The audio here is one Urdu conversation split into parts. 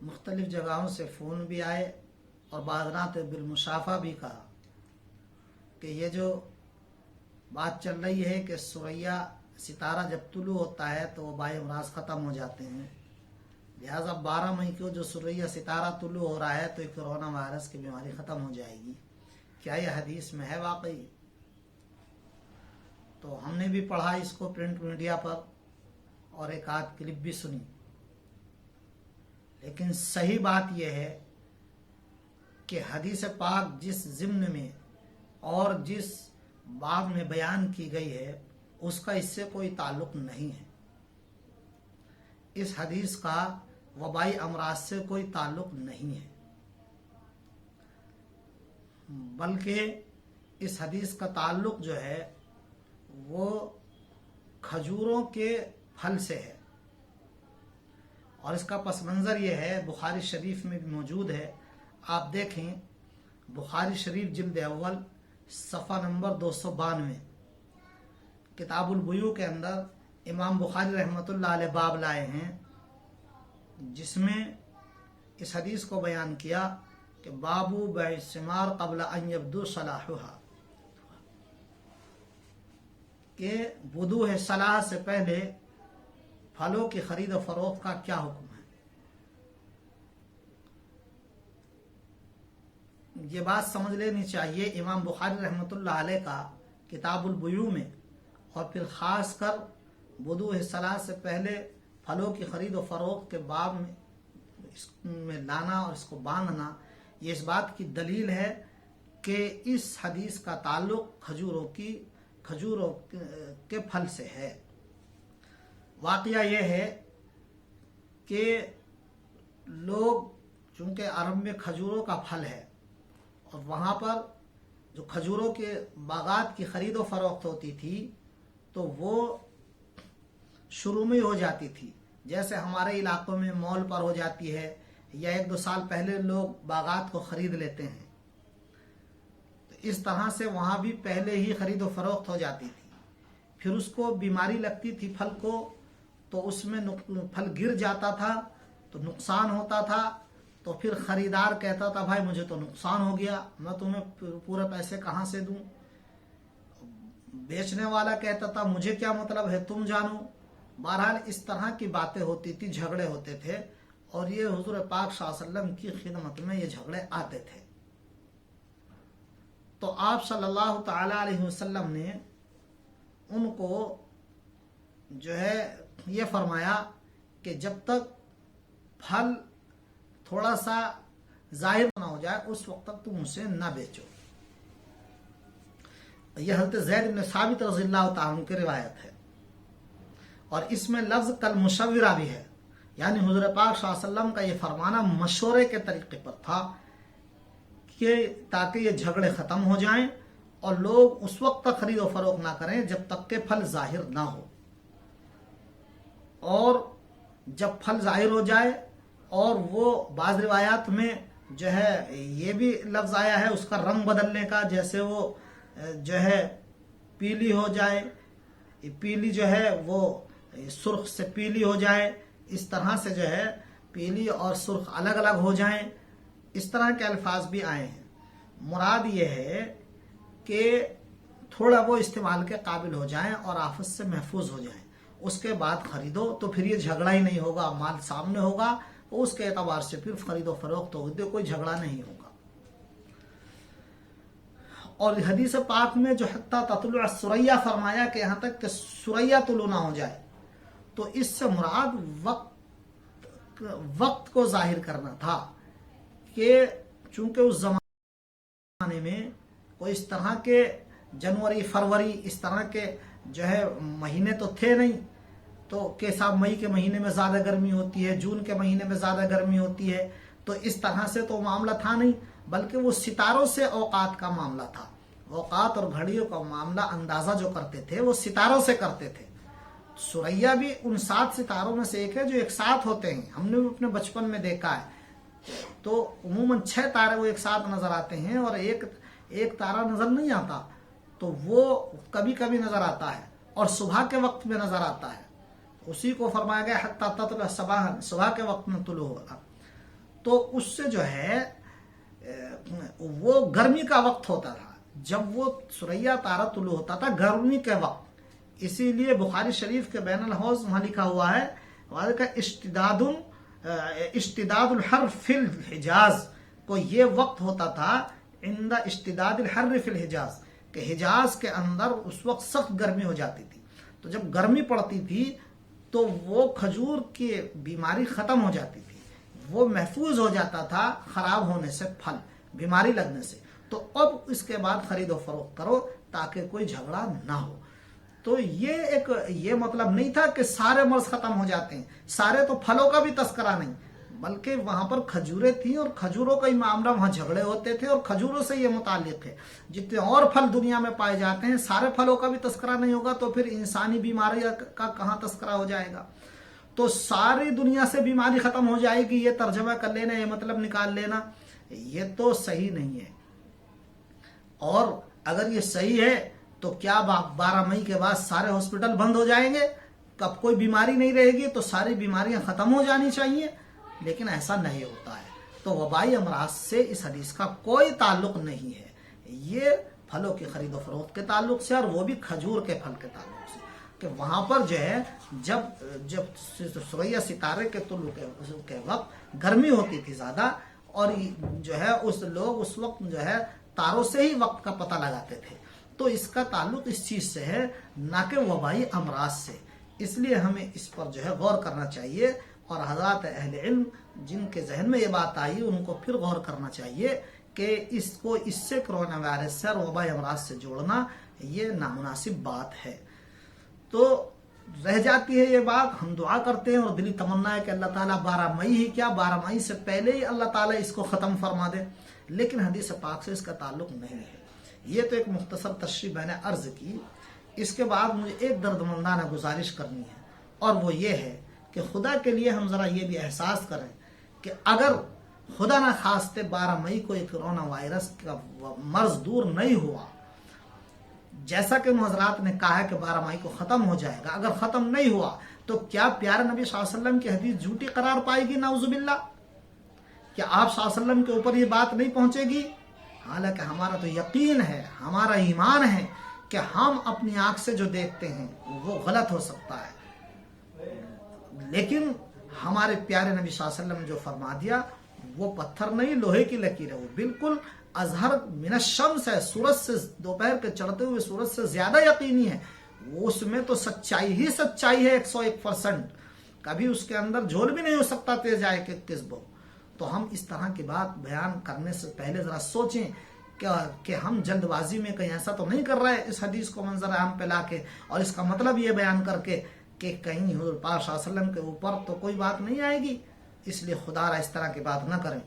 مختلف جگہوں سے فون بھی آئے اور بعض بالمشافہ بھی کہا کہ یہ جو بات چل رہی ہے کہ ثریا ستارہ جب طلوع ہوتا ہے تو وہ بائی امراض ختم ہو جاتے ہیں، لہٰذا 12 مئی کو جو ثریا ستارہ طلوع ہو رہا ہے تو یہ کرونا وائرس کی بیماری ختم ہو جائے گی، کیا یہ حدیث میں ہے واقعی؟ تو ہم نے بھی پڑھا اس کو پرنٹ میڈیا پر اور ایک آدھ کلپ بھی سنی، لیکن صحیح بات یہ ہے کہ حدیث پاک جس ضمن میں اور جس باب میں بیان کی گئی ہے اس کا اس سے کوئی تعلق نہیں ہے، اس حدیث کا وبائی امراض سے کوئی تعلق نہیں ہے، بلکہ اس حدیث کا تعلق جو ہے وہ کھجوروں کے پھل سے ہے، اور اس کا پس منظر یہ ہے، بخاری شریف میں بھی موجود ہے، آپ دیکھیں بخاری شریف جلد اول صفحہ نمبر 292 کتاب البیوع کے اندر امام بخاری رحمۃ اللہ علیہ باب لائے ہیں جس میں اس حدیث کو بیان کیا کہ بابو بیع الثمار قبل ان یبدو صلاحها، کہ بدوء صلاح سے پہلے پھلوں کی خرید و فروخت کا کیا حکم ہے۔ یہ بات سمجھ لینی چاہیے، امام بخاری رحمۃ اللہ علیہ کا کتاب البیوع میں اور پھر خاص کر بدوء صلاح سے پہلے پھلوں کی خرید و فروخت کے باب میں اس میں لانا اور اس کو باندھنا، یہ اس بات کی دلیل ہے کہ اس حدیث کا تعلق کھجوروں کے پھل سے ہے۔ واقعہ یہ ہے کہ لوگ چونکہ عرب میں کھجوروں کا پھل ہے اور وہاں پر جو کھجوروں کے باغات کی خرید و فروخت ہوتی تھی تو وہ شروع میں ہو جاتی تھی، جیسے ہمارے علاقوں میں مال پر ہو جاتی ہے یا 1-2 سال پہلے لوگ باغات کو خرید لیتے ہیں، تو اس طرح سے وہاں بھی پہلے ہی خرید و فروخت ہو جاتی تھی، پھر اس کو بیماری لگتی تھی پھل کو تو اس میں پھل گر جاتا تھا تو نقصان ہوتا تھا، تو پھر خریدار کہتا تھا بھائی مجھے تو نقصان ہو گیا، میں تمہیں پورے پیسے کہاں سے دوں؟ بیچنے والا کہتا تھا مجھے کیا مطلب ہے، تم جانو۔ بہرحال اس طرح کی باتیں ہوتی تھی، جھگڑے ہوتے تھے، اور یہ حضور پاک صلی اللہ علیہ وسلم کی خدمت میں یہ جھگڑے آتے تھے، تو آپ صلی اللہ تعالی علیہ وسلم نے ان کو جو ہے یہ فرمایا کہ جب تک پھل تھوڑا سا ظاہر نہ ہو جائے اس وقت تک تم اسے نہ بیچو۔ یہ حضرت زید بن ثابت رضی اللہ تعالیٰ عنہ کی روایت ہے، اور اس میں لفظ کل مشورہ بھی ہے، یعنی حضور پاک صلی اللہ علیہ وسلم کا یہ فرمانا مشورے کے طریقے پر تھا کہ تاکہ یہ جھگڑے ختم ہو جائیں اور لوگ اس وقت تک خرید و فروخت نہ کریں جب تک کہ پھل ظاہر نہ ہو، اور جب پھل ظاہر ہو جائے، اور وہ بعض روایات میں جو ہے یہ بھی لفظ آیا ہے اس کا رنگ بدلنے کا، جیسے وہ جو ہے پیلی ہو جائے، پیلی جو ہے وہ سرخ سے پیلی ہو جائے، اس طرح سے جو ہے پیلی اور سرخ الگ الگ ہو جائیں، اس طرح کے الفاظ بھی آئے ہیں۔ مراد یہ ہے کہ تھوڑا وہ استعمال کے قابل ہو جائیں اور آفت سے محفوظ ہو جائیں، اس کے بعد خریدو تو پھر یہ جھگڑا ہی نہیں ہوگا، مال سامنے ہوگا تو اس کے اعتبار سے پھر خرید و فروخت ہوگی تو کوئی جھگڑا نہیں ہوگا۔ اور حدیث پاک میں جو حتی تطلع الثریا فرمایا کہ یہاں تک کہ ثریا طلوع نہ ہو جائے، تو اس سے مراد وقت کو ظاہر کرنا تھا کہ چونکہ اس زمانے میں کوئی اس طرح کے جنوری فروری اس طرح کے جو ہے مہینے تو تھے نہیں، تو کہ صاحب مئی کے مہینے میں زیادہ گرمی ہوتی ہے، جون کے مہینے میں زیادہ گرمی ہوتی ہے، تو اس طرح سے تو معاملہ تھا نہیں، بلکہ وہ ستاروں سے اوقات کا معاملہ تھا، اوقات اور گھڑیوں کا معاملہ اندازہ جو کرتے تھے وہ ستاروں سے کرتے تھے۔ ثریا بھی ان 7 ستاروں میں سے ایک ہے جو ایک ساتھ ہوتے ہیں، ہم نے بھی اپنے بچپن میں دیکھا ہے، تو عموماً 6 تارے وہ ایک ساتھ نظر آتے ہیں اور ایک تارہ نظر نہیں آتا، تو وہ کبھی کبھی نظر آتا ہے اور صبح کے وقت میں نظر آتا ہے، اسی کو فرمایا گیا حتی تطلع صبح کے وقت میں طلوع ہوگا۔ تو اس سے جو ہے وہ گرمی کا وقت ہوتا تھا، جب وہ ثریہ تارہ طلوع ہوتا تھا گرمی کے وقت. اسی لیے بخاری شریف کے بین الحوض وہاں لکھا ہوا ہے کا اشتداد الحر فی الحجاز، کو یہ وقت ہوتا تھا عند اشتداد الحر فی الحجاز، کہ حجاز کے اندر اس وقت سخت گرمی ہو جاتی تھی. تو جب گرمی پڑتی تھی تو وہ کھجور کی بیماری ختم ہو جاتی تھی، وہ محفوظ ہو جاتا تھا خراب ہونے سے، پھل بیماری لگنے سے. تو اب اس کے بعد خرید و فروخت کرو تاکہ کوئی جھگڑا نہ ہو. تو یہ مطلب نہیں تھا کہ سارے مرض ختم ہو جاتے ہیں، سارے تو پھلوں کا بھی تذکرہ نہیں، بلکہ وہاں پر کھجوریں تھیں اور کھجوروں کا ہی معاملہ، وہاں جھگڑے ہوتے تھے اور کھجوروں سے یہ متعلق ہے. جتنے اور پھل دنیا میں پائے جاتے ہیں سارے پھلوں کا بھی تذکرہ نہیں ہوگا تو پھر انسانی بیماری کا کہاں تذکرہ ہو جائے گا. تو ساری دنیا سے بیماری ختم ہو جائے گی، یہ ترجمہ کر لینا، یہ مطلب نکال لینا، یہ تو صحیح نہیں ہے. اور اگر یہ صحیح ہے تو کیا 12 مئی کے بعد سارے ہاسپٹل بند ہو جائیں گے؟ کب کوئی بیماری نہیں رہے گی تو ساری بیماریاں ختم ہو جانی چاہیے، لیکن ایسا نہیں ہوتا ہے. تو وبائی امراض سے اس حدیث کا کوئی تعلق نہیں ہے، یہ پھلوں کی خرید و فروخت کے تعلق سے، اور وہ بھی کھجور کے پھل کے تعلق سے، کہ وہاں پر جو ہے جب ثریہ ستارے کے طلوع کے وقت گرمی ہوتی تھی زیادہ، اور جو ہے لوگ اس وقت جو ہے تاروں سے ہی وقت کا پتہ لگاتے تھے. تو اس کا تعلق اس چیز سے ہے، نہ کہ وبائی امراض سے. اس لیے ہمیں اس پر جو ہے غور کرنا چاہیے، اور حضرات اہل علم جن کے ذہن میں یہ بات آئی ان کو پھر غور کرنا چاہیے کہ اس سے کرونا وائرس سے اور وبائی امراض سے جوڑنا یہ نامناسب بات ہے. تو رہ جاتی ہے یہ بات، ہم دعا کرتے ہیں اور دلی تمنا ہے کہ اللہ تعالیٰ 12 مئی ہی کیا 12 مئی سے پہلے ہی اللہ تعالیٰ اس کو ختم فرما دے، لیکن حدیث پاک سے اس کا تعلق نہیں ہے. یہ تو ایک مختصر تشریح میں نے عرض کی. اس کے بعد مجھے ایک دردمندانہ گزارش کرنی ہے، اور وہ یہ ہے کہ خدا کے لیے ہم ذرا یہ بھی احساس کریں کہ اگر خدا نہ خواستہ 12 مئی کو یہ کرونا وائرس کا مرض دور نہیں ہوا، جیسا کہ حضرات نے کہا ہے کہ 12 مئی کو ختم ہو جائے گا، اگر ختم نہیں ہوا تو کیا پیارے نبی صلی اللہ علیہ وسلم کی حدیث جھوٹی قرار پائے گی؟ نعوذ باللہ. کیا آپ صلی اللہ علیہ وسلم کے اوپر یہ بات نہیں پہنچے گی؟ حالانکہ ہمارا تو یقین ہے، ہمارا ایمان ہے کہ ہم اپنی آنکھ سے جو دیکھتے ہیں وہ غلط ہو سکتا ہے، لیکن ہمارے پیارے نبی صلی اللہ علیہ وسلم نے جو فرما دیا وہ پتھر نہیں، لوہے کی لکیر ہے، وہ بالکل اظہر من الشمس ہے، سورج سے، دوپہر کے چڑھتے ہوئے سورج سے زیادہ یقینی ہے. اس میں تو سچائی ہی سچائی ہے 101%، کبھی اس کے اندر جھول بھی نہیں ہو سکتا تیز آئے کہ کس بو. تو ہم اس طرح کی بات بیان کرنے سے پہلے ذرا سوچیں کہ ہم جلد بازی میں کہیں ایسا تو نہیں کر رہے اس حدیث کو منظر عام پہ لا کے اور اس کا مطلب یہ بیان کر کے کہ کہیں حضور پاک صلی اللہ علیہ وسلم کے اوپر تو کوئی بات نہیں آئے گی. اس لیے خدا را اس طرح کی بات نہ کریں.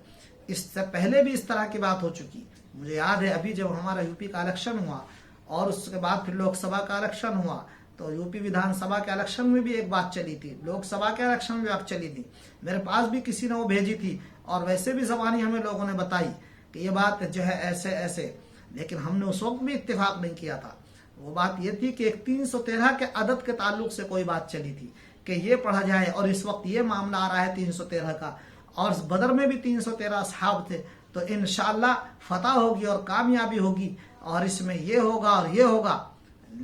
اس سے پہلے بھی اس طرح کی بات ہو چکی. مجھے یاد ہے ابھی جب ہمارا یو پی کا الیکشن ہوا اور اس کے بعد پھر لوک سبھا کا الیکشن ہوا تو یو پی ودھان سبھا کے الیکشن میں بھی ایک بات چلی تھی، لوک سبھا کے الیکشن میں بھی بات چلی تھی. میرے پاس بھی کسی نے وہ بھیجی تھی اور ویسے بھی زبانی ہمیں لوگوں نے بتائی کہ یہ بات جو ہے ایسے ایسے، لیکن ہم نے اس وقت بھی اتفاق نہیں کیا تھا. وہ بات یہ تھی کہ ایک 313 کے عدد کے تعلق سے کوئی بات چلی تھی کہ یہ پڑھا جائے، اور اس وقت یہ معاملہ آ رہا ہے 313 کا، اور بدر میں بھی 313 اصحاب تھے. تو انشاءاللہ فتح ہوگی اور کامیابی ہوگی اور اس میں یہ ہوگا اور یہ ہوگا.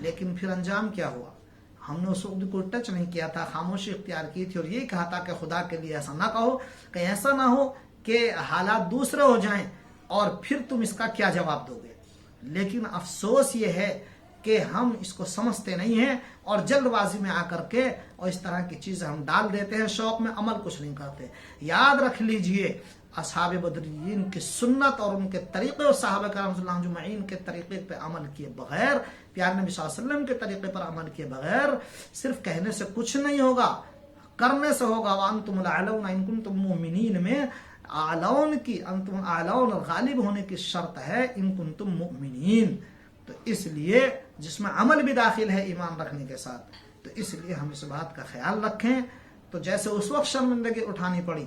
لیکن پھر انجام کیا ہوا؟ ہم نے اس وقت کوئی ٹچ نہیں کیا تھا، خاموشی اختیار کی تھی اور یہی کہا تھا کہ خدا کے لیے ایسا نہ کہو، کہ ایسا نہ ہو کہ حالات دوسرے ہو جائیں اور پھر تم اس کا کیا جواب دو گے. لیکن افسوس یہ ہے کہ ہم اس کو سمجھتے نہیں ہیں اور جلد بازی میں آ کر کے اور اس طرح کی چیزیں ہم ڈال دیتے ہیں، شوق میں عمل کچھ نہیں کرتے. یاد رکھ لیجئے اصحاب بدرین کی سنت اور ان کے طریقے اور صحابہ کرام صلی اللہ اجمعین کے طریقے پہ عمل کیے بغیر، پیارے نبی صلی اللہ علیہ وسلم کے طریقے پر عمل کیے بغیر صرف کہنے سے کچھ نہیں ہوگا، کرنے سے ہوگا. وانتم الاعلون ان کنتم مؤمنین میں اعلون کی، انتم اعلون اور غالب ہونے کی شرط ہے ان کنتم مؤمنین. تو اس لیے جس میں عمل بھی داخل ہے ایمان رکھنے کے ساتھ، تو اس لیے ہم اس بات کا خیال رکھیں. تو جیسے اس وقت شرمندگی اٹھانی پڑی،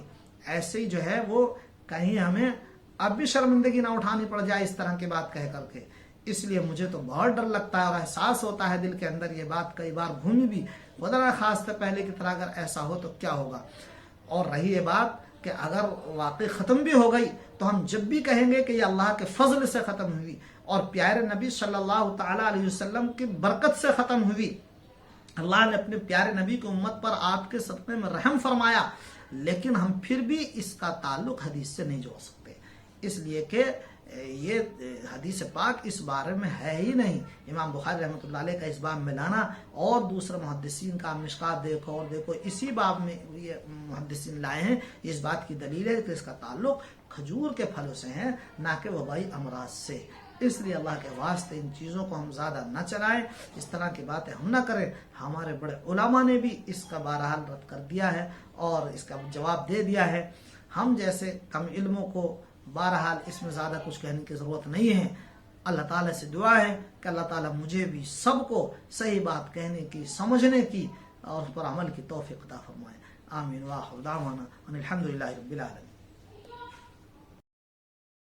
ایسے ہی جو ہے وہ کہیں ہمیں اب بھی شرمندگی نہ اٹھانی پڑ جائے اس طرح کی بات کہہ کر کے. اس لیے مجھے تو بہت ڈر لگتا ہے اور احساس ہوتا ہے دل کے اندر یہ بات کئی بار گھومی بھی، خدا نہ خواستہ پہلے کی طرح اگر ایسا ہو تو کیا ہوگا. اور رہی یہ بات کہ اگر واقعی ختم بھی ہو گئی تو ہم جب بھی کہیں گے کہ یہ اللہ کے فضل سے ختم ہوئی اور پیارے نبی صلی اللہ تعالیٰ علیہ وسلم کی برکت سے ختم ہوئی، اللہ نے اپنے پیارے نبی کی امت پر آپ کے صدقے میں رحم فرمایا، لیکن ہم پھر بھی اس کا تعلق حدیث سے نہیں جوڑ سکتے، اس لیے کہ یہ حدیث پاک اس بارے میں ہے ہی نہیں۔ امام بخاری رحمۃ اللہ علیہ کا اس باب میں لانا اور دوسرے محدثین کا مشکات دیکھو اور دیکھو اسی باب میں یہ محدثین لائے ہیں، اس بات کی دلیل ہے کہ اس کا تعلق کھجور کے پھلوں سے ہے، نہ کہ وبائی امراض سے۔ اس لیے اللہ کے واسطے ان چیزوں کو ہم زیادہ نہ چلائیں، اس طرح کی باتیں ہم نہ کریں۔ ہمارے بڑے علماء نے بھی اس کا بہرحال رد کر دیا ہے اور اس کا جواب دے دیا ہے۔ ہم جیسے کم علموں کو بہرحال اس میں زیادہ کچھ کہنے کی ضرورت نہیں ہے۔ اللہ تعالیٰ سے دعا ہے کہ اللہ تعالیٰ مجھے بھی سب کو صحیح بات کہنے کی، سمجھنے کی اور اس پر عمل کی توفیق عطا فرمائے۔ آمین۔ وآخر دعوانا ان الحمد للہ رب العالمین۔